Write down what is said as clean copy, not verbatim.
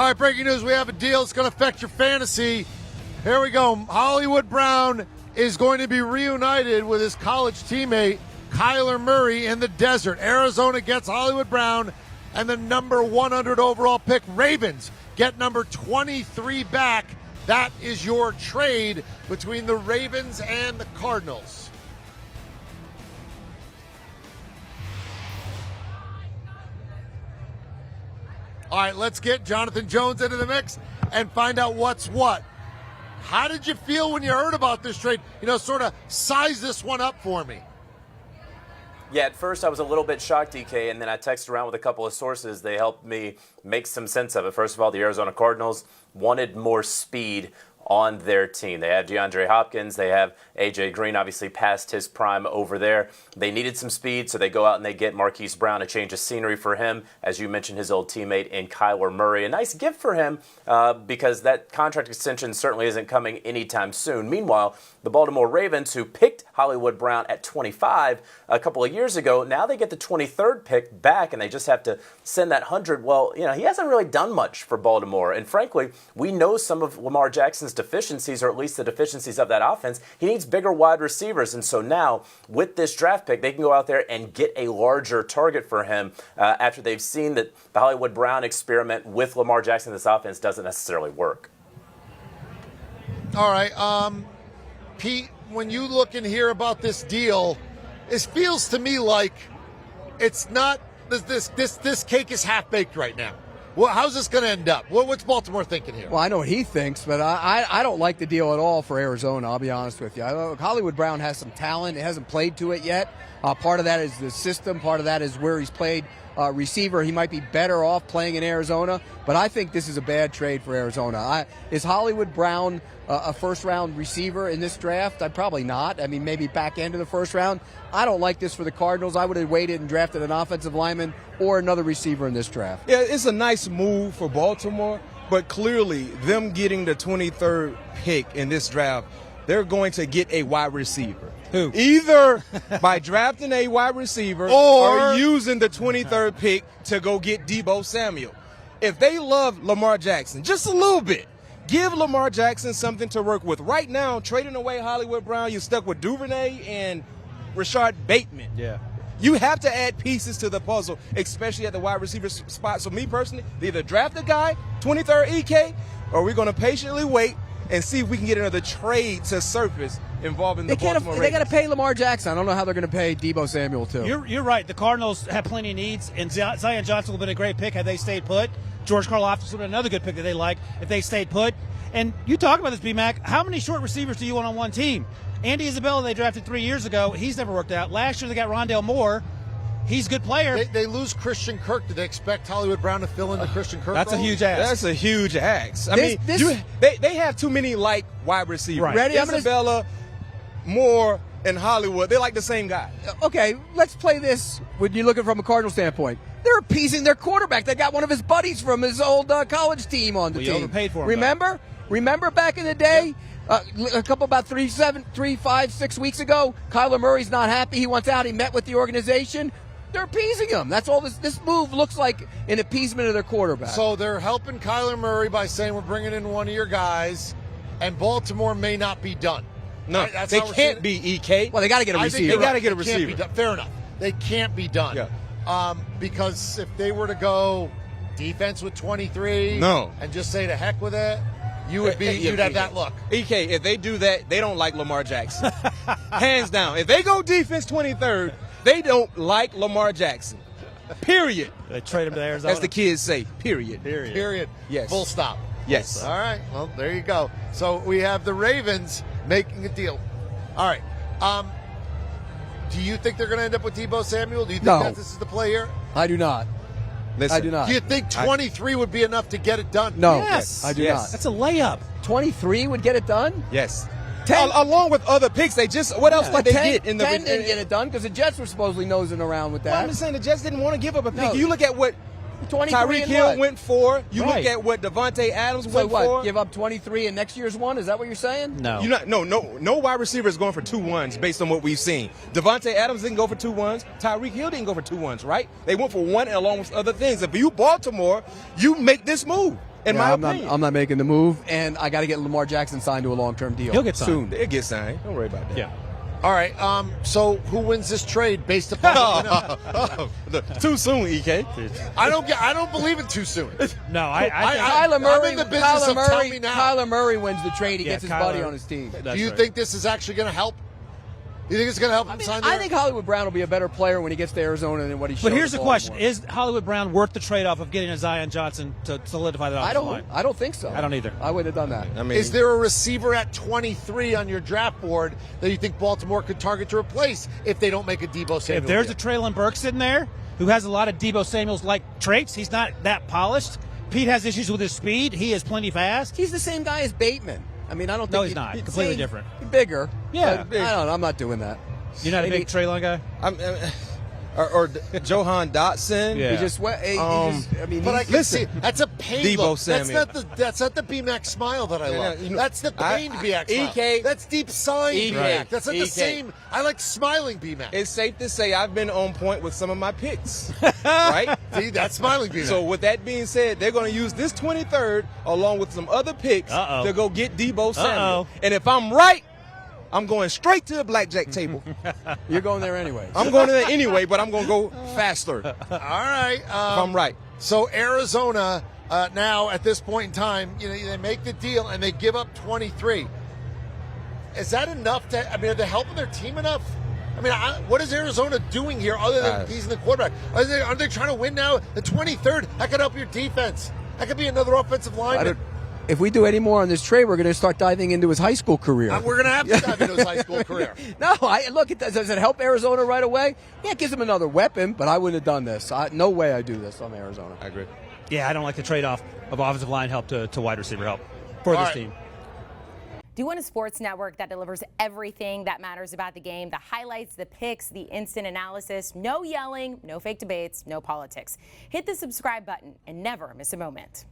All right, breaking news. We have a deal. It's going to affect your fantasy. Here we go. Hollywood Brown is going to be reunited with his college teammate, Kyler Murray, in the desert. Arizona gets Hollywood Brown and the number 100 overall pick. Ravens get number 23 back. That is your trade between the Ravens and the Cardinals. All right, let's get Jonathan Jones into the mix and find out what's what. How did you feel when you heard about this trade? Sort of size this one up for me. Yeah, at first I was a little bit shocked, DK, and then I texted around with a couple of sources. They helped me make some sense of it. First of all, the Arizona Cardinals wanted more speed on their team. They have DeAndre Hopkins. They have A.J. Green, obviously past his prime over there. They needed some speed, so they go out and they get Marquise Brown, a change of scenery for him. As you mentioned, his old teammate in Kyler Murray. A nice gift for him because that contract extension certainly isn't coming anytime soon. Meanwhile, the Baltimore Ravens, who picked Hollywood Brown at 25 a couple of years ago, now they get the 23rd pick back, and they just have to send that 100. Well, he hasn't really done much for Baltimore. And frankly, we know some of Lamar Jackson's deficiencies, or at least the deficiencies of that offense. He needs bigger wide receivers. And so now, with this draft pick, they can go out there and get a larger target for him after they've seen that the Hollywood Brown experiment with Lamar Jackson in this offense doesn't necessarily work. All right, Pete, when you look and hear about this deal, it feels to me like it's not this cake is half baked right now. Well, how's this going to end up? What's Baltimore thinking here? Well, I know what he thinks, but I don't like the deal at all for Arizona, I'll be honest with you. Hollywood Brown has some talent. It hasn't played to it yet. Part of that is the system. Part of that is where he's played receiver. He might be better off playing in Arizona, but I think this is a bad trade for Arizona. Is Hollywood Brown a first-round receiver in this draft? Probably not. I mean, maybe back end of the first round. I don't like this for the Cardinals. I would have waited and drafted an offensive lineman or another receiver in this draft. Yeah, it's a nice move for Baltimore, but clearly them getting the 23rd pick in this draft, they're going to get a wide receiver. Who? Either by drafting a wide receiver or using the 23rd pick to go get Deebo Samuel. If they love Lamar Jackson just a little bit, give Lamar Jackson something to work with. Right now, trading away Hollywood Brown, you're stuck with Duvernay and Rashard Bateman. Yeah. You have to add pieces to the puzzle, especially at the wide receiver spot. So me personally, they either draft a guy, 23rd EK, or we're going to patiently wait and see if we can get another trade to surface involving the Baltimore Ravens. They got to pay Lamar Jackson. I don't know how they're going to pay Deebo Samuel, too. You're right. The Cardinals have plenty of needs, and Zion Johnson would have been a great pick had they stayed put. George Karlaftis would have been another good pick that they like if they stayed put. And you talk about this, B-Mac. How many short receivers do you want on one team? Andy Isabella, they drafted 3 years ago. He's never worked out. Last year, they got Rondale Moore. He's a good player. They lose Christian Kirk. Do they expect Hollywood Brown to fill in the Christian Kirk That's role? a huge ask. That's a huge ask. They have too many like wide receivers. Right. Ready? Isabella, Moore, and Hollywood, they're like the same guy. Okay, let's play this when you're looking from a Cardinal standpoint. They're appeasing their quarterback. They got one of his buddies from his old college team on the team. You overpaid for him. Remember? Remember back in the day? A couple about 5, 6 weeks ago, Kyler Murray's not happy. He wants out. He met with the organization. They're appeasing him. That's all this move looks like, an appeasement of their quarterback. So they're helping Kyler Murray by saying we're bringing in one of your guys, and Baltimore may not be done. No, That's they how we're can't seeing it? be EK. Well, they got to get a I think receiver. you're They gotta right. get a They can't be receiver. done. Fair enough. They can't be done. Yeah. Because if they were to go defense with 23 No. and just say to heck with it, you'd have that look. EK, if they do that, they don't like Lamar Jackson. Hands down. If they go defense 23rd, they don't like Lamar Jackson. Period. They trade him to Arizona. As the kids say. Period. Period. Yes. Full stop. Yes. All right. Well, there you go. So we have the Ravens making a deal. All right. Do you think they're going to end up with Deebo Samuel? Do you think that this is the play here? I do not. Listen, I do not. Do you think 23 would be enough to get it done? No. Yes. I do Yes. not. That's a layup. 23 would get it done? Yes. 10 Along with other picks, what else did they 10 get in the 10 didn't get it done because the Jets were supposedly nosing around with Well, I'm that. just saying the Jets didn't want to give up a pick. No. You look at what 23 Tyreek and Hill what? went for. You Right. look at what Devontae Adams So went what? for. Give up 23 in next year's one? Is that what you're saying? No. No wide receiver is going for 2-1s based on what we've seen. Devontae Adams didn't go for 2-1s. Tyreek Hill didn't go for 2-1s, right? They went for one and along with other things. If you Baltimore, you make this move. In my opinion. I'm not making the move, and I got to get Lamar Jackson signed to a long-term deal. He'll get signed. soon. He'll get signed. Don't worry about that. Yeah. All right. So who wins this trade based upon? Too soon, EK. I don't believe it too soon. No, I Kyler Murray, I'm in the business of tell me now. Kyler Murray wins the trade. He gets his buddy Kyler- on his team. Do you think this is actually going to help? You think it's going to help him sign there? I think Hollywood Brown will be a better player when he gets to Arizona than what he showed. But here's at the question: Baltimore. is Hollywood Brown worth the trade-off of getting a Zion Johnson to solidify that offensive line? I don't think so. I don't either. I wouldn't have done that. I mean, Is there a receiver at 23 on your draft board that you think Baltimore could target to replace if they don't make a Debo Samuel? If there's deal? a Traylon Burks sitting there who has a lot of Debo Samuels-like traits, he's not that polished. Pete has issues with his speed. He is plenty fast. He's the same guy as Bateman. I mean, I don't think No, he's not. Completely different. Bigger. Yeah. but I don't know. I'm not doing that. You're not a big Traylon guy? or Johan Dotson. Yeah. He just went. I mean, But I he's- can Listen, see that's a pain Debo look. Samuel. That's not the B-Mac smile that I love. you know, That's the pained B-Mac smile. EK That's deep sighing EK. B-Mac. That's not the EK. same. I like smiling B-Mac. It's safe to say I've been on point with some of my picks, right? See, that's smiling B-Mac. So with that being said, they're going to use this 23rd along with some other picks Uh-oh. to go get Debo Samuel. Uh-oh. And if I'm right, I'm going straight to the blackjack table. You're going there anyway. I'm going there anyway, but I'm going to go faster all right. if I'm right. So Arizona now at this point in time, they make the deal and they give up 23. Is that enough? Are they helping their team enough? What is Arizona doing here other than he's the quarterback? Are they trying to win now? The 23rd, that could help your defense. That could be another offensive lineman. If we do any more on this trade, we're going to start diving into his high school career. We're going to have to dive into his high school career. No, does it help Arizona right away? Yeah, it gives him another weapon, but I wouldn't have done this. No way I do this on Arizona. I agree. Yeah, I don't like the trade-off of offensive line help to wide receiver help for All this right. team. Do you want a sports network that delivers everything that matters about the game? The highlights, the picks, the instant analysis, no yelling, no fake debates, no politics. Hit the subscribe button and never miss a moment.